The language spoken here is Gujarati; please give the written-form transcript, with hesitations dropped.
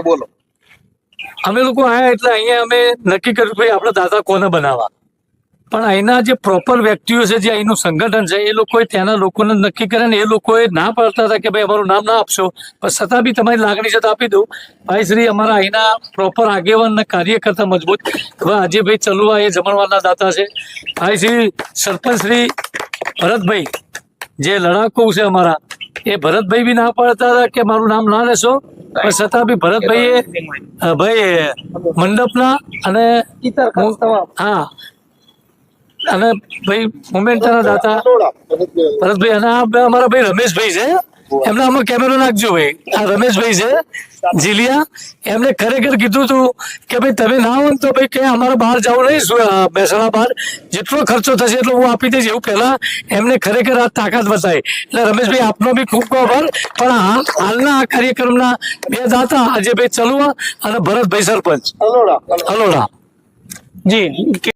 બોલો. અમે લોકો આયા એટલે અહીંયા અમે નક્કી કર્યું ભાઈ આપણે દાદા કોને બનાવવા, પણ અહીંના જે પ્રોપર વ્યક્તિઓ છે, જે અહીંનું સંગઠન છે, એ લોકોએ ત્યાંના લોકોને નક્કી કરે ને એ લોકોએ ના પાડતા હતા કે ભાઈ અમારું નામ ના આપશો, પણ છતાં બી તમારી લાગણી છે તો આપી દઉં. ભાઈ શ્રી અમારા અહીંના પ્રોપર આગેવાન અને કાર્યકર્તા મજબૂત હવે આજે ભાઈ ચલુવા એ જમણવારના દાતા છે. ભાઈ શ્રી સરપંચ શ્રી ભરતભાઈ જે લડાકુ છે અમારા, એ ભરતભાઈ બી ના પાડતા હતા કે મારું નામ ના લેશો, પણ છતાં બી ભરતભાઈએ ભાઈ મંડપના અને હા અને ભાઈ મોમેન્ટના દાતા ભરતભાઈ અને આ અમારા ભાઈ રમેશભાઈ છે, એમને આમાં કેમેરો નાખજો ભાઈ. આ રમેશભાઈ છે જીલિયા, એમને ખરેખર કીધું હતું કે ભાઈ તમે ના હોય તો ભાઈ ક્યાં અમારે બહાર જવું નહીં, મહેસાણા બહાર જેટલો ખર્ચો થશે એટલો હું આપી દઈશ, એવું પહેલા એમને ખરેખર આ તાકાત બતાવી. એટલે રમેશભાઈ આપનો બી ખૂબ ખૂબ આભાર. પણ હાલના આ કાર્યક્રમના બે દાતા અજયભાઈ ચલુવા અને ભરતભાઈ સરપંચ અલોડા જી.